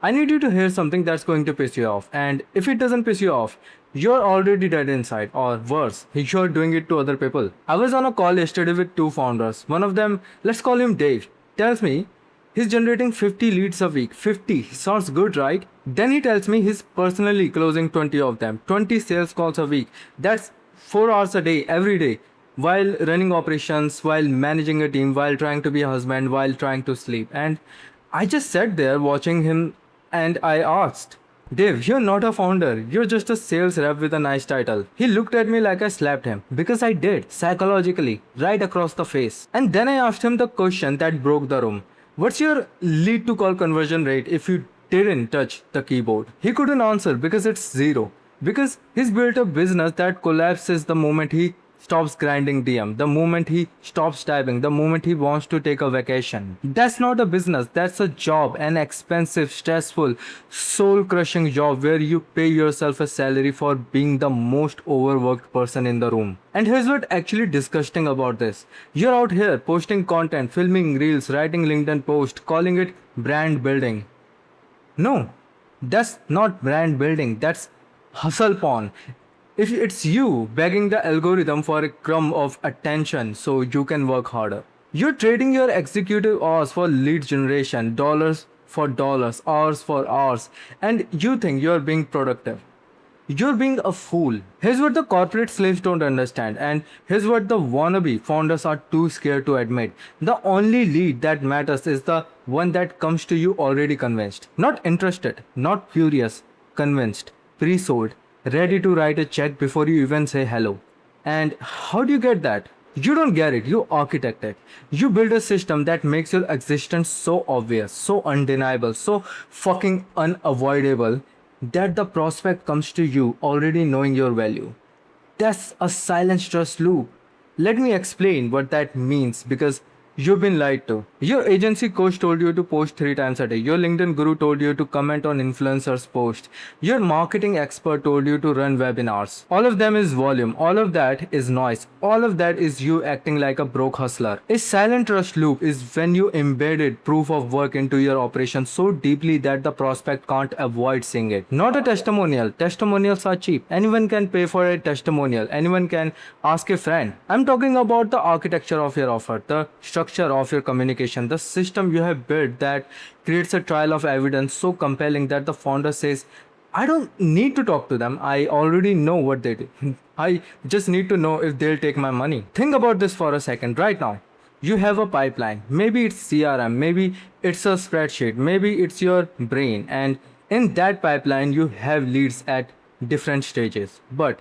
I need you to hear something that's going to piss you off, and if it doesn't piss you off, you're already dead inside, or worse, you're doing it to other people. I was on a call yesterday with two founders. One of them, let's call him Dave, tells me he's generating 50 leads a week. 50 sounds good, right? Then he tells me he's personally closing 20 of them, 20 sales calls a week. That's 4 hours a day, every day, while running operations, while managing a team, while trying to be a husband, while trying to sleep. And I just sat there watching him and I asked, Dave, you're not a founder. You're just a sales rep with a nice title. He looked at me like I slapped him. Because I did, psychologically, right across the face. And then I asked him the question that broke the room. What's your lead to call conversion rate if you didn't touch the keyboard? He couldn't answer because it's zero. Because he's built a business that collapses the moment he stops grinding DM, the moment he stops typing, the moment he wants to take a vacation. That's not a business, that's a job, an expensive, stressful, soul crushing job where you pay yourself a salary for being the most overworked person in the room. And here's what actually disgusting about this. You're out here posting content, filming reels, writing LinkedIn posts, calling it brand building. No, that's not brand building, that's hustle porn. If it's you begging the algorithm for a crumb of attention so you can work harder. You're trading your executive hours for lead generation, dollars for dollars, hours for hours, and you think you're being productive. You're being a fool. Here's what the corporate slaves don't understand, and here's what the wannabe founders are too scared to admit. The only lead that matters is the one that comes to you already convinced. Not interested, not curious, convinced, pre-sold, ready to write a check before you even say hello. And how do you get that? You don't get it, you architect it. You build a system that makes your existence so obvious, so undeniable, so fucking unavoidable that the prospect comes to you already knowing your value. That's a silent trust loop. Let me explain what that means because you've been lied to. Your agency coach told you to post 3 times a day. Your LinkedIn guru told you to comment on influencers' posts. Your marketing expert told you to run webinars. All of them is volume. All of that is noise. All of that is you acting like a broke hustler. A silent trust loop is when you embedded proof of work into your operation so deeply that the prospect can't avoid seeing it. Not a testimonial. Testimonials are cheap. Anyone can pay for a testimonial. Anyone can ask a friend. I'm talking about the architecture of your offer, the structure of your communication, the system you have built that creates a trail of evidence so compelling that the founder says, I don't need to talk to them. I already know what they do. I just need to know if they'll take my money. Think about this for a second right now. You have a pipeline. Maybe it's CRM, maybe it's a spreadsheet, maybe it's your brain. And in that pipeline, you have leads at different stages. But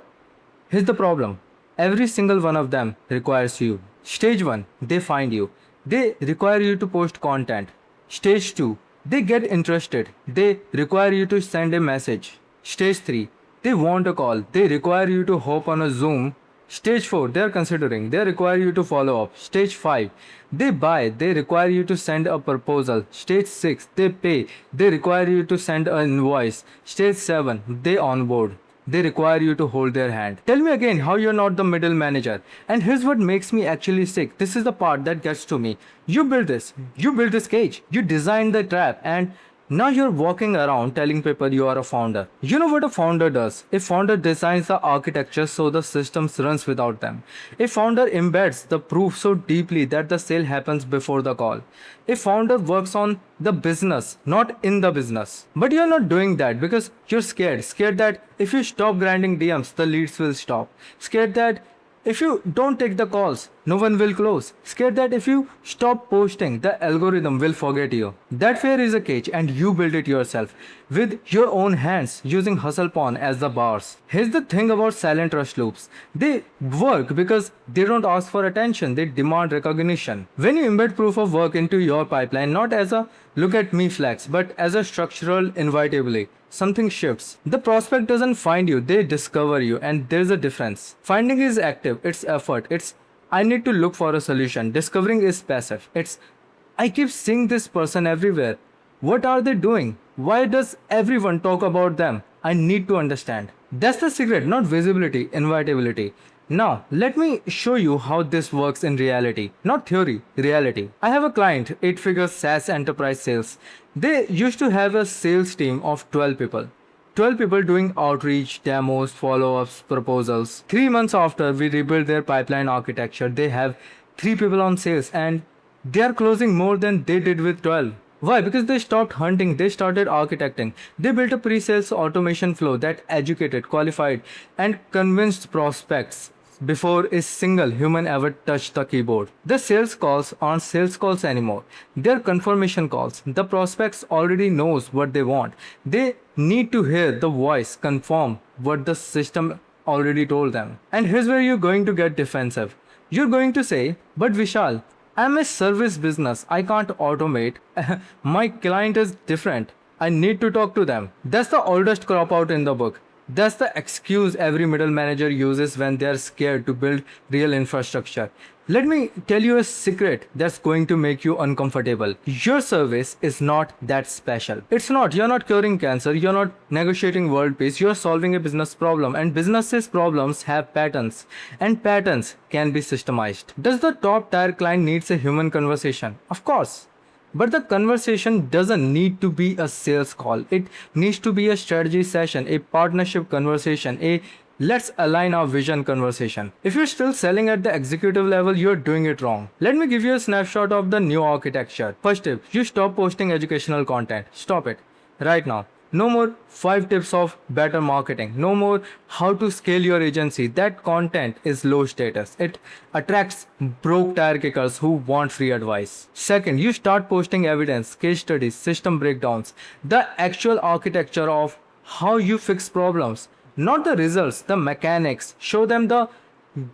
here's the problem. Every single one of them requires you. Stage 1, they find you. They require you to post content. Stage 2, they get interested. They require you to send a message. Stage 3, they want a call. They require you to hop on a Zoom. Stage 4, they are considering. They require you to follow up. Stage 5, they buy. They require you to send a proposal. Stage 6, they pay. They require you to send an invoice. Stage 7, they onboard. They require you to hold their hand. Tell me again how you're not the middle manager. And here's what makes me actually sick. This is the part that gets to me. You built this. You built this cage. You designed the trap. And now you're walking around telling people you are a founder. You know what a founder does? A founder designs the architecture so the systems runs without them. A founder embeds the proof so deeply that the sale happens before the call. A founder works on the business, not in the business. But you're not doing that because you're scared. Scared that if you stop grinding DMs, the leads will stop. Scared that if you don't take the calls, no one will close. Scared that if you stop posting, the algorithm will forget you. That fear is a cage and you build it yourself with your own hands using hustle porn as the bars. Here's the thing about silent rush loops. They work because they don't ask for attention, they demand recognition. When you embed proof of work into your pipeline, not as a look at me flex, but as a structural inevitably, something shifts. The prospect doesn't find you, they discover you, and there's a difference. Finding is active, it's effort, it's I need to look for a solution. Discovering is passive. It's I keep seeing this person everywhere. What are they doing? Why does everyone talk about them? I need to understand. That's the secret, not visibility, invitability. Now, let me show you how this works in reality. Not theory, reality. I have a client, 8-figure SaaS enterprise sales. They used to have a sales team of 12 people. 12 people doing outreach, demos, follow-ups, proposals. 3 months after we rebuilt their pipeline architecture, they have 3 people on sales and they are closing more than they did with 12. Why? Because they stopped hunting, they started architecting. They built a pre-sales automation flow that educated, qualified, and convinced prospects before a single human ever touched the keyboard. The sales calls aren't sales calls anymore. They're confirmation calls. The prospects already knows what they want. They need to hear the voice confirm what the system already told them. And here's where you're going to get defensive. You're going to say, but Vishal, I'm a service business. I can't automate. My client is different. I need to talk to them. That's the oldest crop out in the book. That's the excuse every middle manager uses when they're scared to build real infrastructure. Let me tell you a secret that's going to make you uncomfortable. Your service is not that special. It's not. You're not curing cancer. You're not negotiating world peace. You're solving a business problem. And businesses' problems have patterns. And patterns can be systemized. Does the top tier client needs a human conversation? Of course. But the conversation doesn't need to be a sales call. It needs to be a strategy session, a partnership conversation, a let's align our vision conversation. If you're still selling at the executive level, you're doing it wrong. Let me give you a snapshot of the new architecture. First tip, you stop posting educational content. Stop it. Right now. No more 5 tips of better marketing. No more how to scale your agency. That content is low status. It attracts broke tire kickers who want free advice. Second, you start posting evidence, case studies, system breakdowns, the actual architecture of how you fix problems. Not the results, the mechanics. Show them the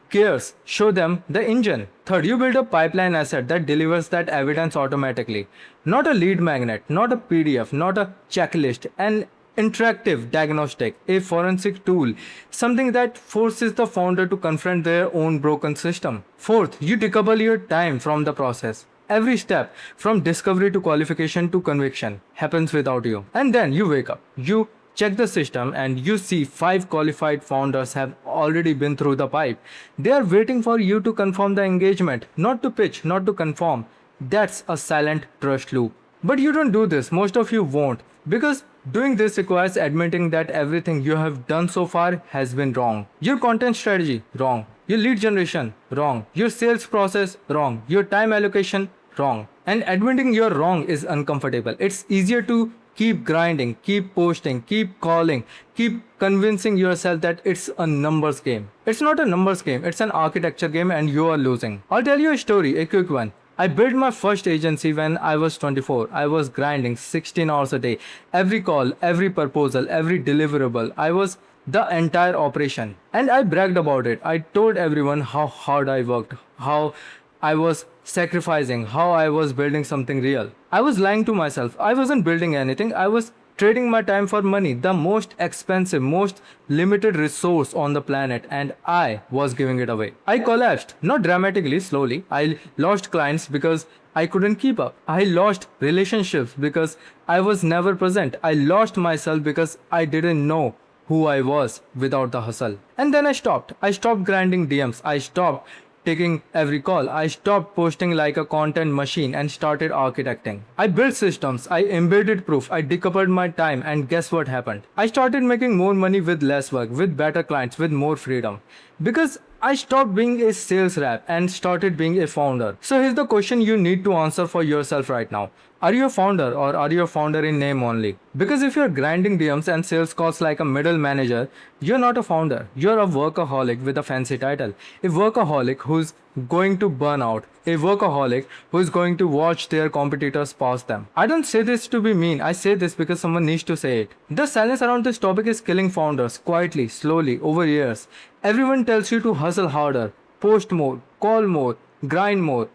gears, show them the engine. Third, you build a pipeline asset that delivers that evidence automatically. Not a lead magnet, not a PDF, not a checklist, an interactive diagnostic, a forensic tool, something that forces the founder to confront their own broken system. Fourth, you decouple your time from the process. Every step from discovery to qualification to conviction happens without you. And then you wake up. You check the system and you see 5 qualified founders have already been through the pipe. They are waiting for you to confirm the engagement, not to pitch, not to confirm. That's a silent trust loop. But you don't do this, most of you won't, because doing this requires admitting that everything you have done so far has been wrong. Your content strategy, wrong. Your lead generation, wrong. Your sales process, wrong. Your time allocation, wrong. And admitting you're wrong is uncomfortable. It's easier to keep grinding, keep posting, keep calling, keep convincing yourself that it's a numbers game. It's not a numbers game, it's an architecture game and you are losing. I'll tell you a story, a quick one. I built my first agency when I was 24. I was grinding 16 hours a day. Every call, every proposal, every deliverable. I was the entire operation. And I bragged about it. I told everyone how hard I worked, how I was sacrificing, how I was building something real. I was lying to myself. I wasn't building anything. I was trading my time for money, the most expensive, most limited resource on the planet, and I was giving it away. I collapsed, not dramatically, slowly. I lost clients because I couldn't keep up. I lost relationships because I was never present. I lost myself because I didn't know who I was without the hustle. And then I stopped. I stopped grinding DMs. I stopped taking every call. I stopped posting like a content machine and started architecting. I built systems, I embedded proof, I decoupled my time, and guess what happened? I started making more money with less work, with better clients, with more freedom. Because I stopped being a sales rep and started being a founder. So here's the question you need to answer for yourself right now. Are you a founder or are you a founder in name only? Because if you're grinding DMs and sales calls like a middle manager, you're not a founder. You're a workaholic with a fancy title. A workaholic who's going to burn out. A workaholic who's going to watch their competitors pass them. I don't say this to be mean. I say this because someone needs to say it. The silence around this topic is killing founders quietly, slowly, over years. Everyone tells you to hustle harder, post more, call more, grind more.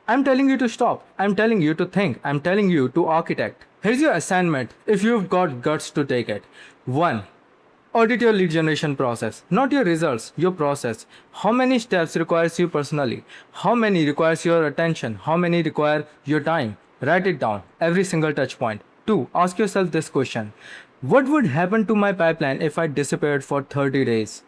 I'm telling you to stop. I'm telling you to think. I'm telling you to architect. Here's your assignment if you've got guts to take it. 1. Audit your lead generation process. Not your results, your process. How many steps requires you personally? How many requires your attention? How many require your time? Write it down. Every single touch point. 2. Ask yourself this question. What would happen to my pipeline if I disappeared for 30 days?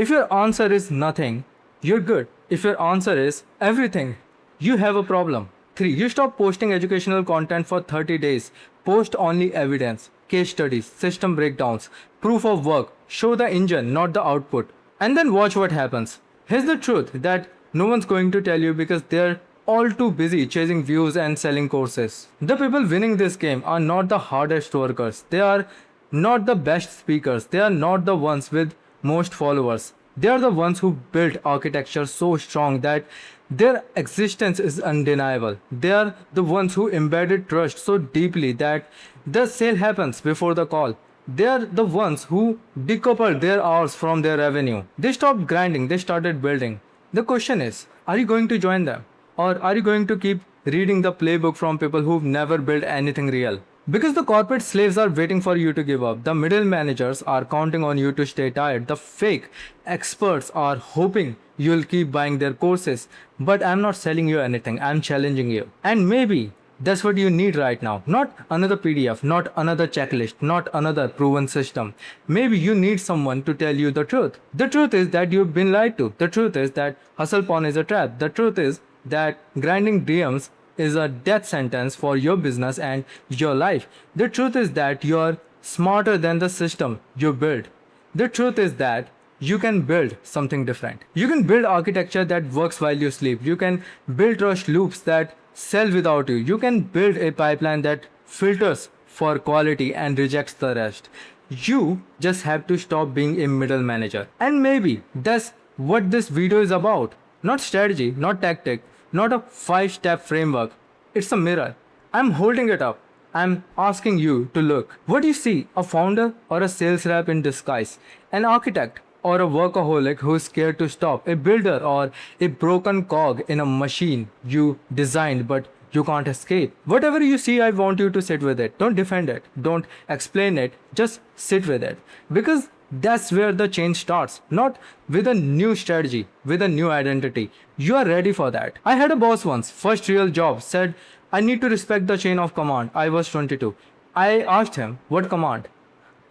If your answer is nothing, you're good. If your answer is everything, you have a problem. 3. You stop posting educational content for 30 days. Post only evidence, case studies, system breakdowns, proof of work. Show the engine, not the output. And then watch what happens. Here's the truth that no one's going to tell you because they're all too busy chasing views and selling courses. The people winning this game are not the hardest workers. They are not the best speakers. They are not the ones with most followers. They are the ones who built architecture so strong that their existence is undeniable. They are the ones who embedded trust so deeply that the sale happens before the call. They are the ones who decoupled their hours from their revenue. They stopped grinding, they started building. The question is, are you going to join them? Or are you going to keep reading the playbook from people who've never built anything real? Because the corporate slaves are waiting for you to give up. The middle managers are counting on you to stay tired. The fake experts are hoping you'll keep buying their courses. But I'm not selling you anything, I'm challenging you. And maybe that's what you need right now. Not another PDF, not another checklist, not another proven system. Maybe you need someone to tell you the truth. The truth is that you've been lied to. The truth is that hustle porn is a trap. The truth is that grinding DMs is a death sentence for your business and your life. The truth is that you're smarter than the system you build. The truth is that you can build something different. You can build architecture that works while you sleep. You can build trust loops that sell without you. You can build a pipeline that filters for quality and rejects the rest. You just have to stop being a middle manager. And maybe that's what this video is about. Not strategy, not tactic, not a 5-step framework. It's a mirror. I'm holding it up. I'm asking you to look. What do you see? A founder or a sales rep in disguise? An architect or a workaholic who's scared to stop? A builder or a broken cog in a machine you designed but you can't escape? Whatever you see, I want you to sit with it. Don't defend it. Don't explain it. Just sit with it. Because that's where the change starts. Not with a new strategy, with a new identity. You are ready for that. I had a boss once, first real job, said, I need to respect the chain of command. I was 22. I asked him, what command?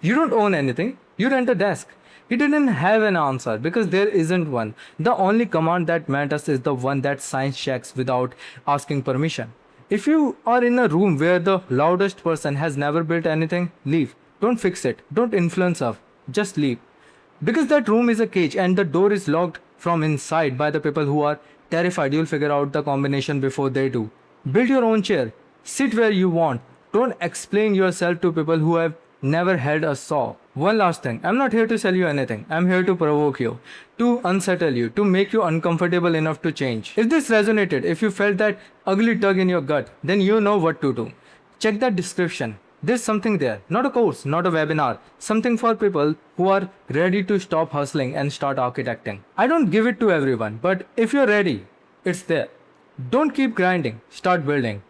You don't own anything. You rent a desk. He didn't have an answer because there isn't one. The only command that matters is the one that science checks without asking permission. If you are in a room where the loudest person has never built anything, leave. Don't fix it. Don't influence her. Just leave. Because that room is a cage and the door is locked from inside by the people who are terrified you'll figure out the combination before they do. Build your own chair. Sit where you want. Don't explain yourself to people who have never held a saw. One last thing. I'm not here to sell you anything. I'm here to provoke you, to unsettle you, to make you uncomfortable enough to change. If this resonated, if you felt that ugly tug in your gut, then you know what to do. Check that description. There's something there, not a course, not a webinar, something for people who are ready to stop hustling and start architecting. I don't give it to everyone, but if you're ready, it's there. Don't keep grinding, start building.